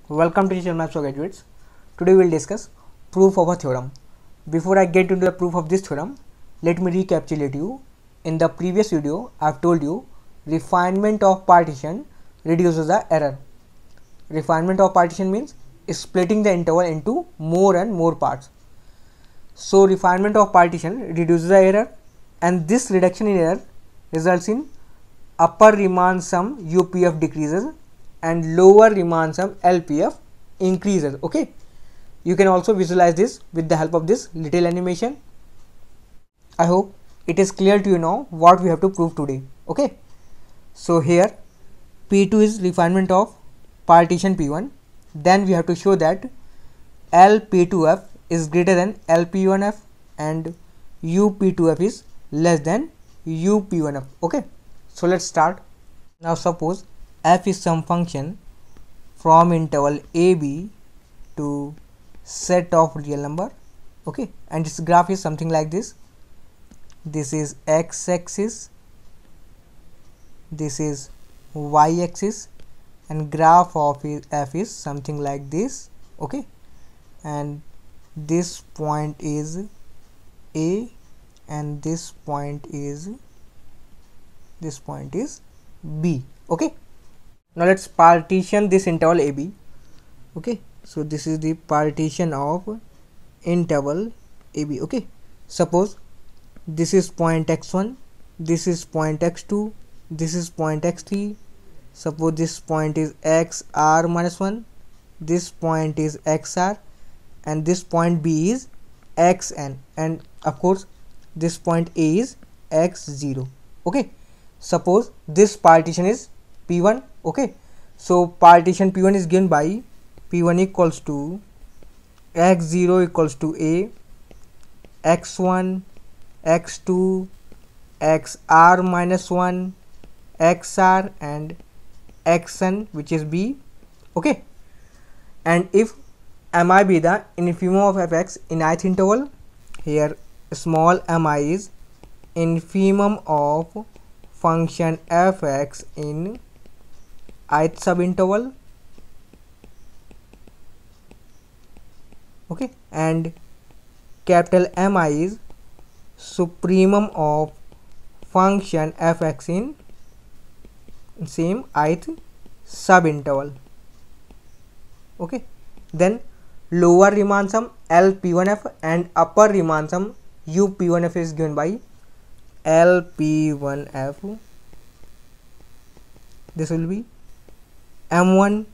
Welcome to Teacher Maths for Graduates. Today we will discuss proof of a theorem. Before I get into the proof of this theorem, let me recapitulate you. In the previous video, I have told you refinement of partition reduces the error. Refinement of partition means splitting the interval into more and more parts. So refinement of partition reduces the error, and this reduction in error results in upper Riemann sum UPF decreases and lower Riemann sum LPF increases. Okay, you can also visualize this with the help of this little animation. I hope it is clear to you now what we have to prove today. Okay, so here P2 is refinement of partition P1. Then we have to show that LP2F is greater than LP1F and UP2F is less than UP1F. Okay, so let's start. Now suppose f is some function from interval AB to set of real number. Okay, and its graph is something like this. This is x-axis, this is y-axis, and graph of f is something like this. Okay, and this point is A and this point is B. Okay, now let's partition this interval AB. Okay, so this is the partition of interval AB. Okay, suppose this is point x1, this is point x2, this is point x3. Suppose this point is xr minus 1, this point is xr, and this point B is xn, and of course this point A is x0. Okay, suppose this partition is P1. Okay, so partition P1 is given by P1 equals to x0 equals to A, x1, x2, xr minus 1, xr, and xn, which is B. Okay, and if mi be the infimum of fx in ith interval, here small mi is infimum of function fx in ith subinterval. Okay, and capital Mi is supremum of function fx in same ith subinterval. Okay, then lower Riemann sum LP1F and upper Riemann sum UP1F is given by LP1F. This will be M1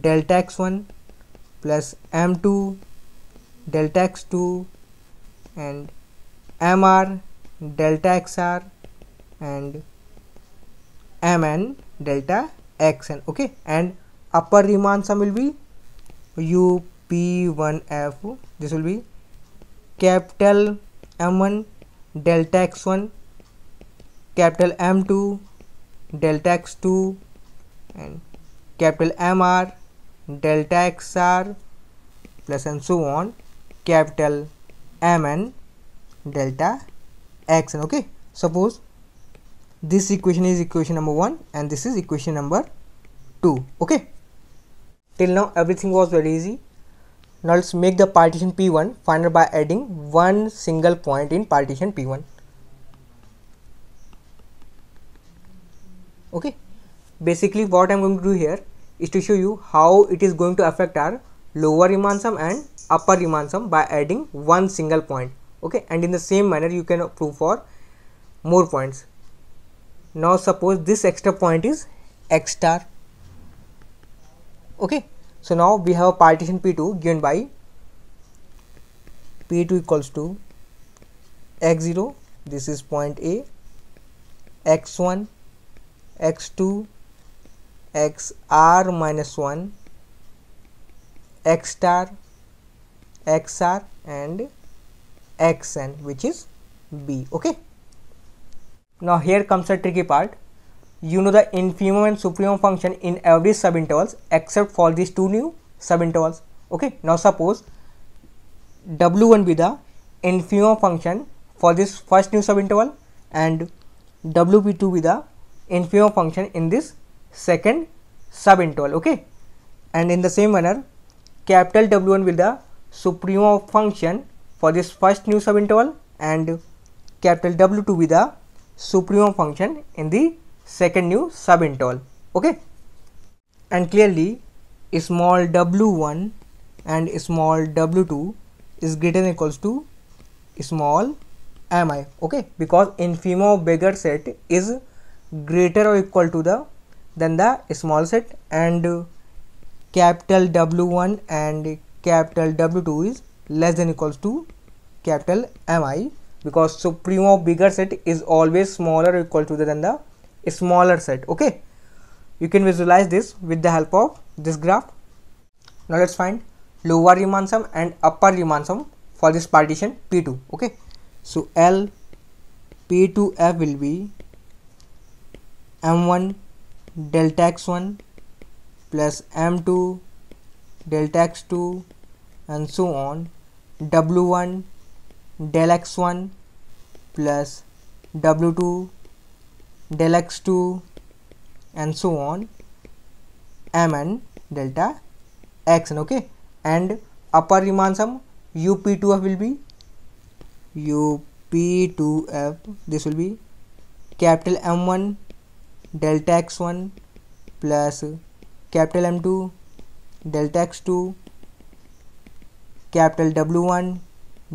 delta x1 plus M2 delta x2 and MR delta xr and Mn delta xn. Okay, and upper Riemann sum will be UP1F. This will be capital M1 delta x1, capital M2 delta x2 and capital MR delta xr plus and so on, capital Mn delta xn. Okay, suppose this equation is equation number 1 and this is equation number 2. Okay, till now everything was very easy. Now let's make the partition P1 find out by adding one single point in partition P1. Okay, basically what I am going to do here is to show you how it is going to affect our lower Riemann sum and upper Riemann sum by adding one single point. Okay, and in the same manner you can prove for more points. Now suppose this extra point is x star. Okay, so now we have a partition P2 given by P2 equals to x0, this is point A, x1, x2, xr minus 1, x star, xr and xn, which is B. Okay, now here comes the tricky part. You know the infimum and supremum function in every subintervals except for these two new subintervals. Okay, now suppose W1 be the infimum function for this first new subinterval and WP2 be the infimum function in this second subinterval. Okay, and in the same manner capital W1 will be the supremum of function for this first new subinterval and capital W2 will be the supremum function in the second new subinterval. Okay, and clearly small w1 and small w2 is greater than equals to small mi. Okay, because infimum of bigger set is greater or equal to than the small set, and capital W1 and capital W2 is less than equals to capital Mi, because supremum of bigger set is always smaller or equal to than the smaller set. Okay, you can visualize this with the help of this graph. Now let's find lower Riemann sum and upper Riemann sum for this partition P2. Okay, so L P2F will be M1 delta x1 plus M2 delta x2 and so on, W1 del x1 plus W2 del x2 and so on, Mn delta xn. Okay, and upper Riemann sum UP2F will be UP2F, this will be capital M1 delta x1 plus capital M2 delta x2, capital W1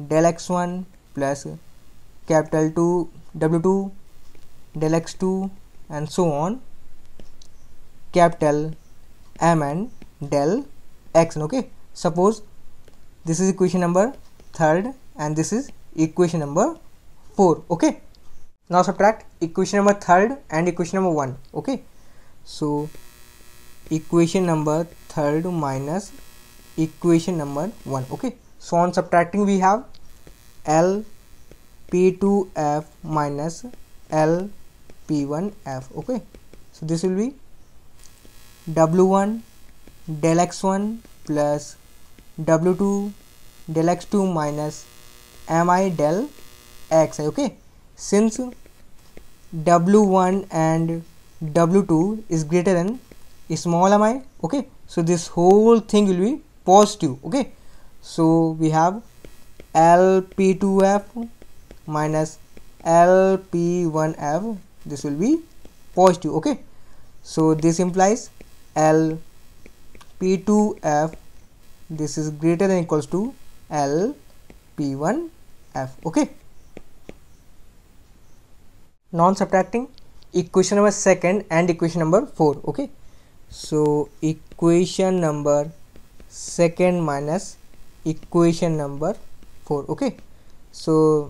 del x1 plus capital W2 del x2 and so on, capital Mn del xn. Okay, suppose this is equation number 3rd and this is equation number 4. Okay, now subtract equation number 3rd and equation number 1. Okay, so equation number 3rd minus equation number 1. Okay, so on subtracting we have L P2F minus L P1F. Okay, so this will be W1 del x1 plus W2 del x2 minus Mi del xi. Okay, since W1 and W2 is greater than small mi, okay, so this whole thing will be positive. Okay, so we have LP2F minus LP1F, this will be positive. Okay, so this implies LP2F, this is greater than equals to LP1F. Okay, non subtracting equation number 2nd and equation number 4. Okay, so equation number 2nd minus equation number 4. Okay, so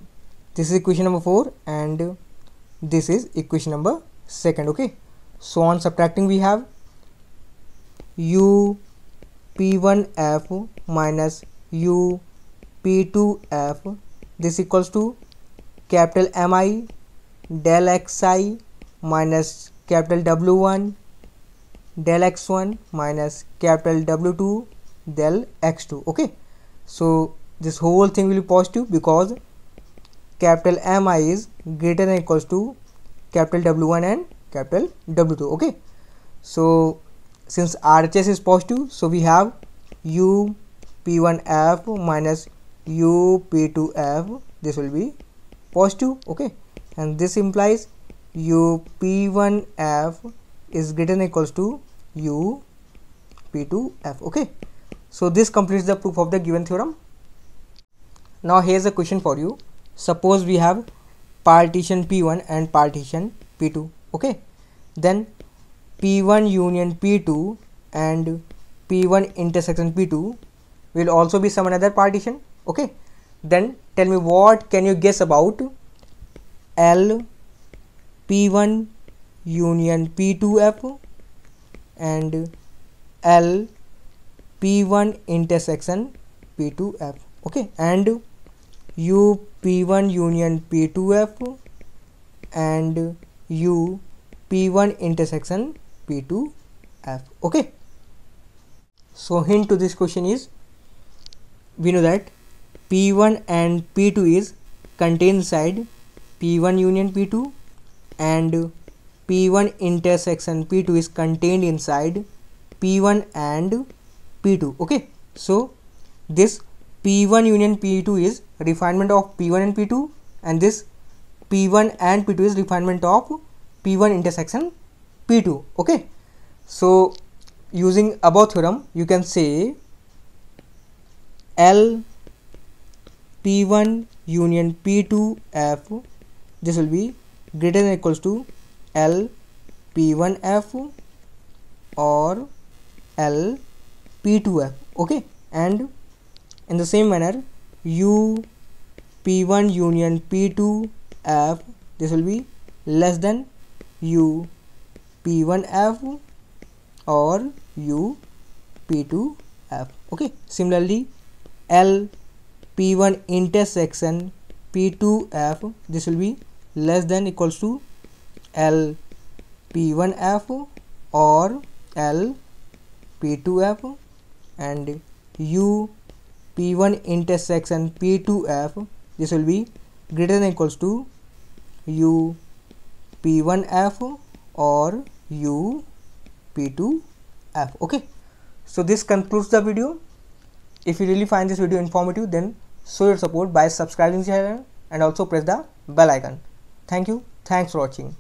this is equation number 4 and this is equation number 2nd. Okay, so on subtracting we have U P1F minus U P2F, this equals to capital Mi del xi minus capital W1 del x1 minus capital W2 del x2. Okay, so this whole thing will be positive because capital Mi is greater than equals to capital W1 and capital W2. Okay, so since RHS is positive, so we have U P1F minus U P2F, this will be positive. Okay, and this implies U P1F is greater than equals to U P2F. Okay, so this completes the proof of the given theorem. Now here's a question for you. Suppose we have partition P1 and partition P2. Okay, then P1 union P2 and P1 intersection P2 will also be some another partition. Okay, then tell me what can you guess about L P1 union P2F and L P1 intersection P2F. Okay, and U P1 union P2F and U P1 intersection P2F. Okay, so hint to this question is, we know that P1 and P2 is contained inside P1 union P2 and P1 intersection P2 is contained inside P1 and P2. Okay, so this P1 union P2 is refinement of P1 and P2, and this P1 and P2 is refinement of P1 intersection P2. Okay, so using above theorem you can say L P1 union P2 F, this will be greater than or equals to L P1 F or L P2 F. Okay, and in the same manner U P1 union P2 F, this will be less than U P1 F or U P2 F. Okay, similarly L P1 intersection P2 F, this will be less than equals to L P1 F or L P2 F, and U P1 intersection P2 F, this will be greater than equals to U P1 F or U P2 F. Okay, so this concludes the video. If you really find this video informative, then show your support by subscribing to the channel and also press the bell icon. Thank you. Thanks for watching.